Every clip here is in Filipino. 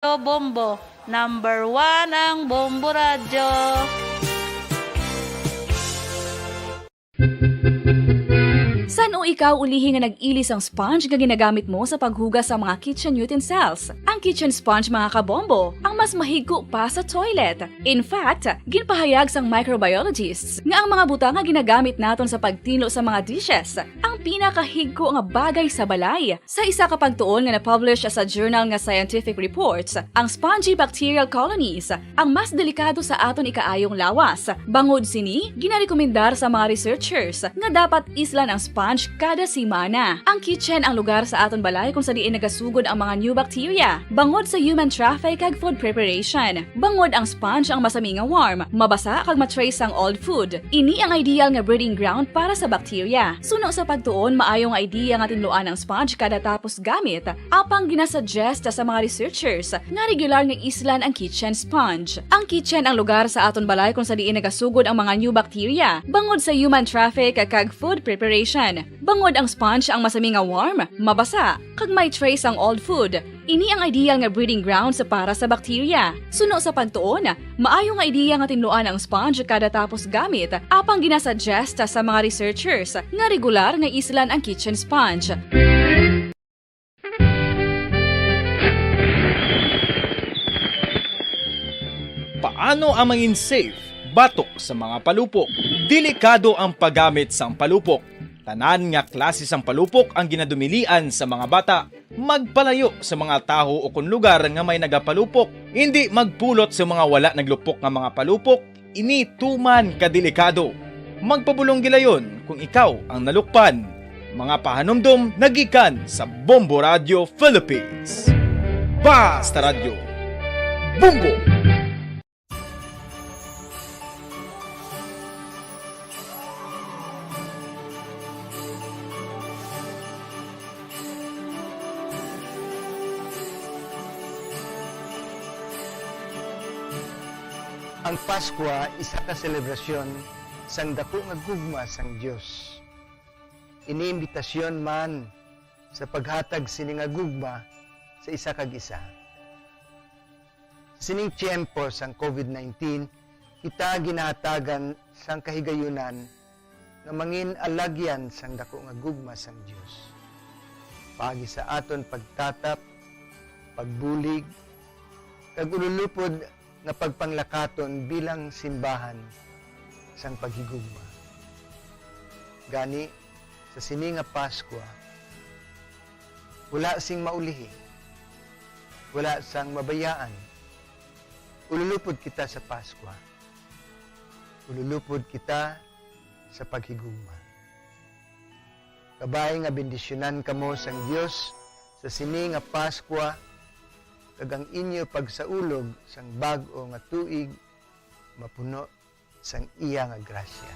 Bombo, number 1 ang Bombo Radyo. San o ikaw ulihi nga nag-ilis ang sponge nga ginagamit mo sa paghugas sa mga kitchen utensils? Ang kitchen sponge mga kabombo, ang mas mahigko pa sa toilet. In fact, ginpahayag sang microbiologists nga ang mga butang nga ginagamit naton sa pagtino sa mga dishes ang pinakahigko nga bagay sa balay. Sa isa ka pagtuon nga na-publish sa journal nga Scientific Reports, ang spongy bacterial colonies ang mas delikado sa aton ikaayong lawas. Bangod sini, ginarekomendar sa mga researchers nga dapat islan ang sponge kada simana. Ang kitchen ang lugar sa aton balay kung sa diin nagasugod ang mga new bacteria. Bangod sa human traffic kag food preparation. Bangod ang sponge ang masami nga warm, mabasa kag matrace ang old food. Ini ang ideal nga breeding ground para sa bacteria. Suno sa pagtuon, maayong idea nga tinluan ang sponge kada tapos gamit. Apang ginasuggest sa mga researchers nga regular nga islan ang kitchen sponge. Ang kitchen ang lugar sa aton balay kung sa diin nagasugod ang mga new bacteria. Bangod sa human traffic kag food preparation. Bangod ang sponge ang masami nga warm, mabasa, kag may trace ang old food. Ini ang ideal nga breeding ground sa para sa bacteria. Suno sa pagtuon, maayo nga idea nga tinluan ang sponge kada tapos gamit, apang ginasuggest sa mga researchers nga regular nga islan ang kitchen sponge. Paano ang mangin safe batok sa mga palupok? Delikado ang paggamit sang palupok. Tanan nga klase sang palupok ang ginadumilian sa mga bata. Magpalayo sa mga taho o kung lugar nga may nagapalupok. Hindi magpulot sa mga wala naglupok nga mga palupok. Ini tuman kadelikado. Magpabulong gilayon kung ikaw ang nalukpan. Mga pahanumdum nagikan sa Bombo Radio Philippines. Basta Radio Bombo! Ang Pasko isa ka selebrasyon sang dako nga gugma sang Dios. Iniimbitasyon man sa paghatag sini nga gugma sa isa kag isa. Sining tiyempo sang COVID-19, kita ginahatagan sang kahigayunan nga mangin alagyan sang dako nga gugma sang Dios. Pagi sa aton pagtatap, pagbulig, kag ululupod na pagpanglakaton bilang simbahan sang paghigugma. Gani, sa sini nga Pasko, wala sing maulihi, wala sang mabayaan. Ululupod kita sa Pasko. Ululupod kita sa paghigugma. Kabay nga bendisyonan kamo sang Dios sa sini nga Pasko, kag ang inyo pagsaulog sang bag-o nga tuig mapuno sang iya nga grasya.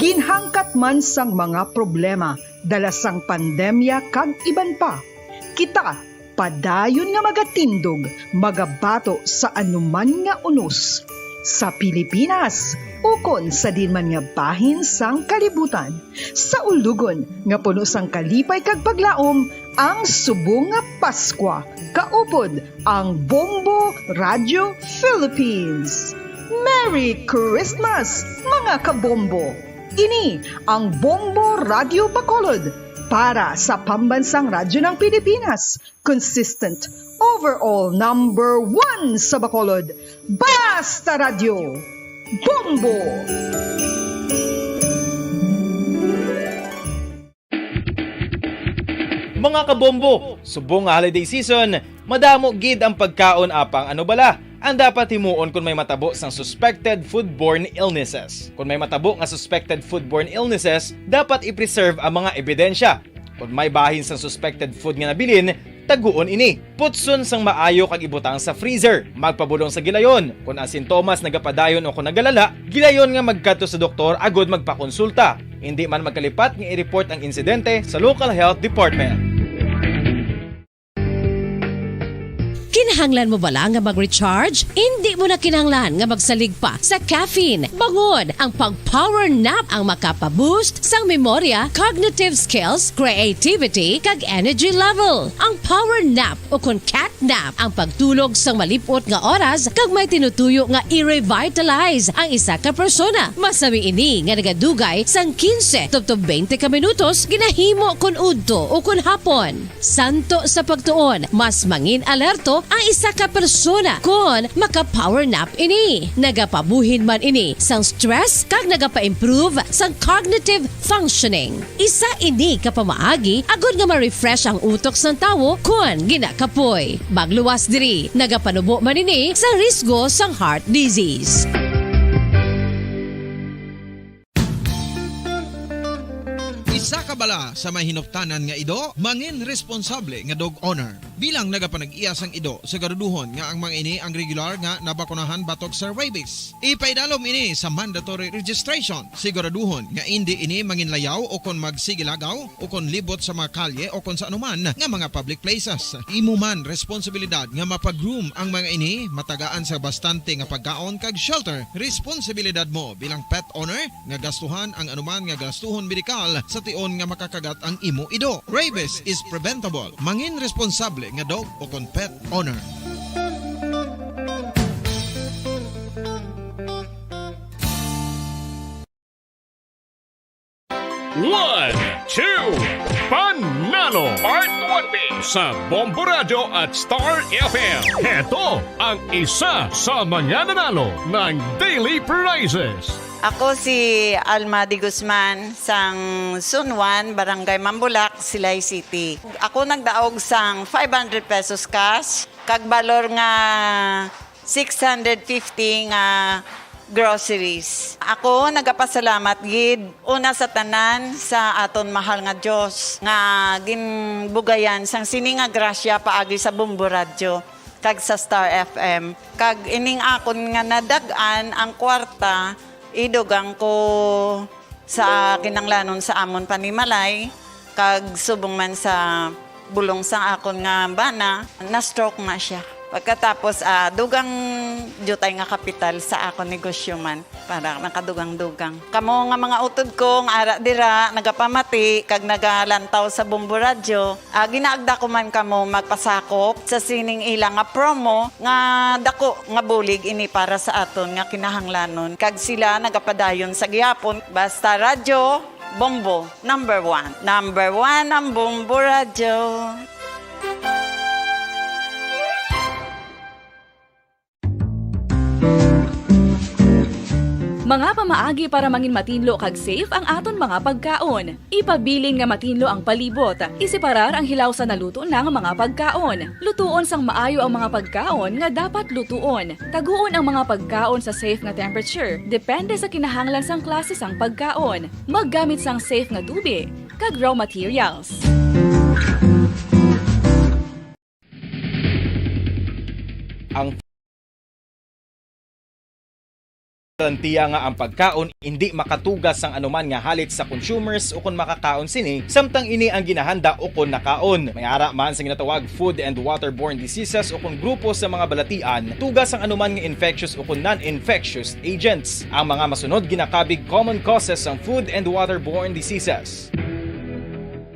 Ginhangkat man sang mga problema dala sang pandemya kag iban pa, kita padayon nga magatindog, magabato sa anuman nga unos sa Pilipinas, ukon sa dinman nga bahin sang kalibutan, sa ulugon nga puno sang kalipay kag paglaom, ang subong nga Pasko, kaupod ang Bombo Radio Philippines. Merry Christmas, mga kabombo! Ini ang Bombo Radio Bacolod para sa pambansang radyo ng Pilipinas. Consistent, overall number 1 sa Bacolod. Basta Radio Bombo! Mga kabombo, subong nga holiday season, madamo gid ang pagkaon apang ano bala. Ang dapat himuon kung may matabo sang suspected foodborne illnesses. Kung may matabo nga suspected foodborne illnesses, dapat i-preserve ang mga ebidensya. Kung may bahin sang suspected food nga nabilin, taguon ini. Putson sang maayo kag ibutang sa freezer. Magpabulong sa gilayon. Kung ang sintomas nagapadayon o kung nagalala, gilayon nga magkadto sa doktor agod magpakonsulta. Hindi man magkalipat nga i-report ang insidente sa local health department. Kinahanglan mo bala nga mag-recharge? Hindi mo na kinahanglan nga magsalig pa sa caffeine. Bangod, ang pag-power nap ang makapaboost sang memorya, cognitive skills, creativity, kag energy level. Ang power nap o kon cat nap ang pagtulog sang malipot nga oras kag may tinutuyo nga i-revitalize ang isa ka persona. Masami ini nga nagadugay sang 15 to 20 ka minutos ginahimo kun udto o kun hapon. Santo sa pagtuon, mas mangin alerto ang isa ka persona kung maka-power nap ini. Nagapabuhin man ini sang stress kag nagapa-improve sang cognitive functioning. Isa ini kapamaagi agud nga ma-refresh ang utok sang tawo kung ginakapoy. Magluwas diri, nagapanubo man ini sa risgo sang heart disease. Isa ka bala sa may hinuptanan nga ido, mangin responsable nga dog owner. Bilang nagapanag-iyas ang ido, siguraduhon nga ang mga ini ang regular nga nabakunahan batok sa rabies. Ipaidalom ini sa mandatory registration. Siguraduhon nga hindi ini manginlayaw o kon magsigilagaw o kon libot sa mga kalye o kon sa anuman nga mga public places. Imo man responsibilidad nga mapag-groom ang mga ini, matagaan sa bastante nga pagkaon kag shelter. Responsibilidad mo bilang pet owner nga gastuhan ang anuman nga gastuhon medikal sa tion nga makakagat ang imo ido. Rabies is preventable. Mangin responsable nga dog o kon pet owner. One, two, Panalo Part 1B sa Bombo Radio at Star FM. Heto ang isa sa mga nanalo ng Daily Prizes. Ako si Alma de Guzman sang Sunwan, Barangay Mambulak, Silay City. Ako nagdaog sang 500 pesos cash, kag balor nga 650 nga groceries. Ako nagapasalamat gid una sa tanan sa aton mahal nga Dios nga ginbugayan sang sini nga grasya paagi sa Bombo Radio kag sa Star FM. Kag ining akon nga nadagan ang kwarta idugang ko sa kinanglanon sa amon panimalay kag subong man sa bulong sa akon nga bana na stroke na siya. Pagkatapos dugang jutay nga kapital sa akon negosyo man para nakadugang-dugang. Kamo nga mga utod ko nga ara dira nagapamati kag nagalantaw sa Bombo Radio. Ginaagda ko man kamo magpasakop sa sining ilang nga promo nga dako nga bulig ini para sa aton nga kinahanglanon. Kag sila nagapadayon sa gihapon. Basta Radio Bombo number 1. Number 1 ang Bombo Radio. Mga pamaagi para mangin matinlo kag safe ang aton mga pagkaon. Ipabilin nga matinlo ang palibot. Isiparar ang hilaw sa naluto ng mga pagkaon. Lutuon sang maayo ang mga pagkaon nga dapat lutuon. Taguon ang mga pagkaon sa safe nga temperature. Depende sa kinahanglan sang klase sang pagkaon. Maggamit sang safe nga tubig kag raw materials. Ang Tantiya nga ang pagkaon hindi makatugas sang anuman nga halit sa consumers o kung makakaon sini samtang ini ang ginahanda o kung nakaon. May ara man sa ginatawag food and waterborne diseases o kung grupo sa mga balatian tugas ang anuman nga infectious o kung non-infectious agents. Ang mga masunod ginakabig common causes sang food and waterborne diseases: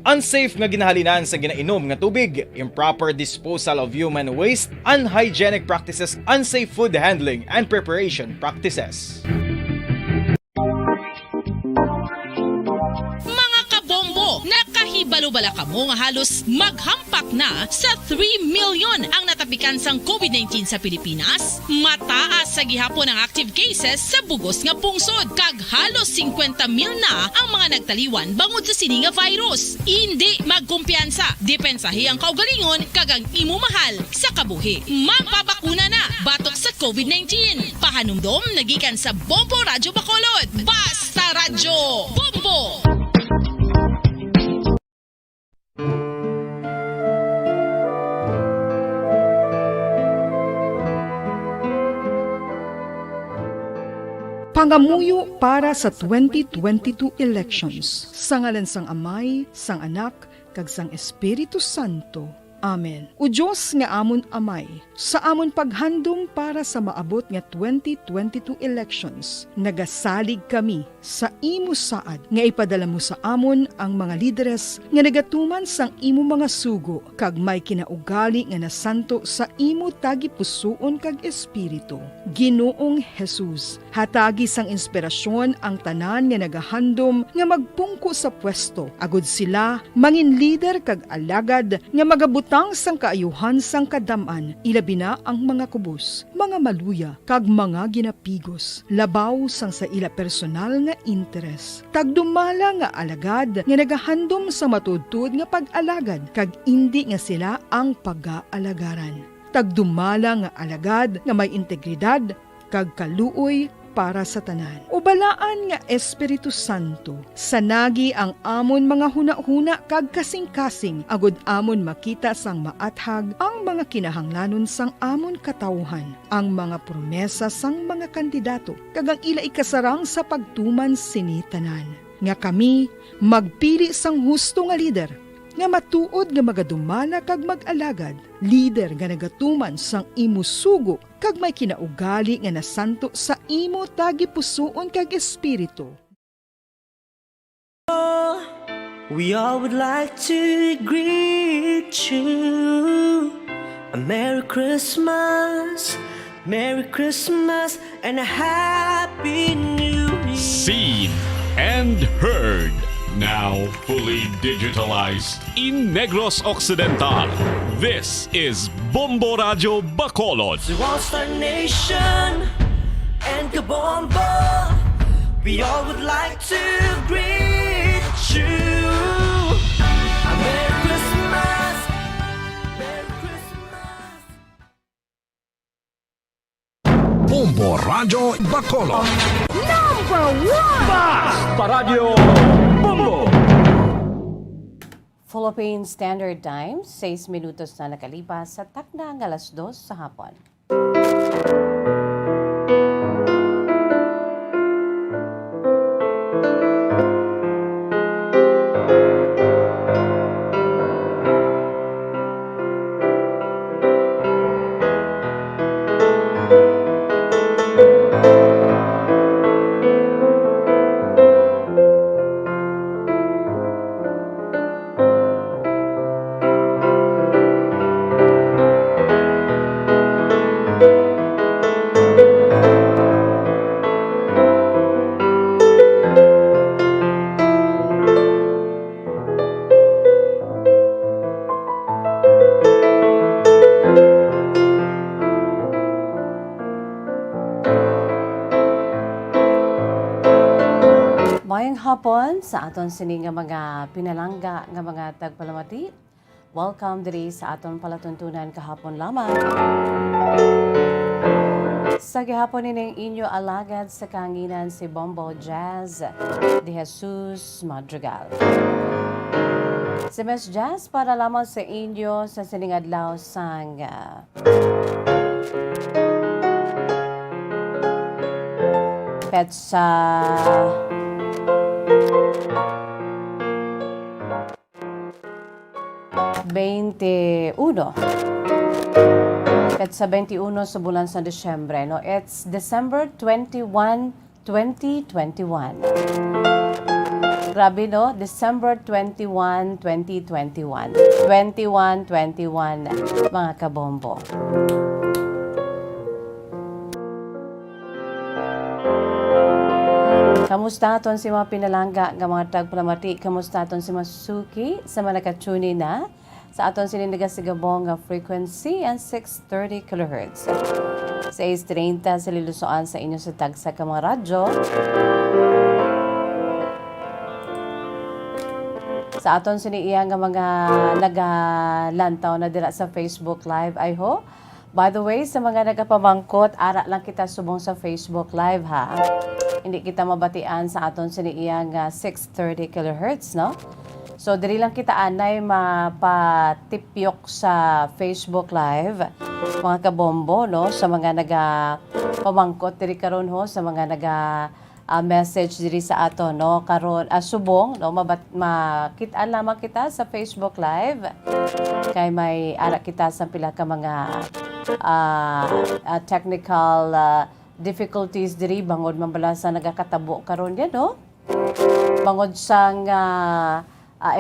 unsafe nga ginahalinan sa ginainom nga tubig, improper disposal of human waste, unhygienic practices, unsafe food handling and preparation practices. Mga kabombo, nakahibalo-bala ka mo nga halos maghampak na sa 3 million ang natapikan sang COVID-19 sa Pilipinas. Mataas sa gihapon ang active cases sa bugos nga pungsod, kag halos 50,000 na ang mga nagtaliwan bangod sa sini nga virus. Hindi magkumpiyansa, depensahi ang kaugalingon kag ang imo mahal sa kabuhi. Magpabakuna na batok sa COVID-19. Pahanumdom nagikan sa Bombo Radio Bacolod. Basta Radyo Bombo! Pangamuyo para sa 2022 elections. Sa ngalan sang Amay, sang Anak, kag sang Espiritu Santo. Amen. O Diyos nga amon amay, sa amon paghandom para sa maabot nga 2022 elections, nagasalig kami sa imo saad nga ipadala mo sa amon ang mga lideres nga nagatuman sang imo mga sugo kag may kinaugali nga nasanto sa imo tagi pusoon kag espiritu. Ginoong Jesus, hatagi sang inspirasyon ang tanan nga nagahandom nga magpungko sa pwesto, agud sila mangin lider kag alagad nga magabutang sang kaayuhan sang kadaman, ilabi na ang mga kubos, mga maluya, kag mga ginapigos, labaw sang sa ila personal nga interes. Tagdumala nga alagad nga nagahandom sa matudtud nga pag-alagad, kag indi nga sila ang pag-aalagaran. Tagdumala nga alagad nga may integridad, kag kaluoy para sa tanan. Ubalaan nga Espiritu Santo, sanagi ang amon mga huna-huna kag kasing-kasing, agud amon makita sang maathag ang mga kinahanglanon sang amon katawhan, ang mga promesa sang mga kandidato, kag ang ila ikasarang sa pagtuman sini tanan. Nga kami magpili sang husto nga lider, nga matuod nga magadumala kag mag-alagad, lider nga nagatuman sang imo sugo kag may kinaugali nga nasanto sa imo tagi pusoon kag espiritu. We all would like to greet you a Merry Christmas, and a Happy New Year. Seen and heard. Now fully digitalized in Negros Occidental. This is Bombo Radio Bacolod. To All-Star Nation and Kabombo, we all would like to greet you. A Merry Christmas, Merry Christmas. Bombo Radio Bacolod. Philippine Standard Time, 6 minutos na nakalipas sa takna ng alas 2 sa hapon. Mayang hapon sa aton sini nga mga pinalangga nga mga tagpalamati. Welcome diri sa aton palatuntunan kahapon lamang. Sa gihapon ining inyo alagad sa kanginan si Bombo Jazz de Jesus Madrigal. Si Miss Jazz para lamang sa inyo sa sining adlaw sang petsa 21. Petsa 21 sa bulan sa Disyembre. No? It's December 21, 2021. Grabe, no? December 21, 2021. 21, mga kabombo. Kamusta aton si mga pinalangga nga mga tagpalamati? Kamusta aton si Masuki sa mga nakatuni na sa aton sinindiga sa Gabong nga frequency and 630 kHz. 630 sa lilusoan sa inyo sa tagsa ka mga radyo. Sa aton siniiya nga mga nagalantaw na dira sa Facebook Live, I hope. By the way, sa mga nagapamangkot, ara lang kita subong sa Facebook Live, ha? Hindi kita mabatian sa aton siniiya nga 630 kHz, no? So, diri lang kita anay mapatipyok sa Facebook Live, mga kabombo, no? Sa mga pamangkot diri karon ho, sa mga message diri sa ato no karon subong no makita lamang kita sa Facebook Live kay may ara kita sa pila ka mga technical difficulties diri bangod man bala sa nagakatabo karon yan no bangod sang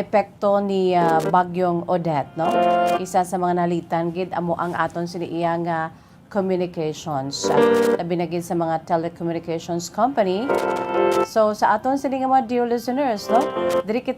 epekto ni bagyong Odette no isa sa mga nalitan gid amo ang aton siniiyang communications labi na gid sa mga telecommunications company. So sa aton sini nga mga dear listeners no diri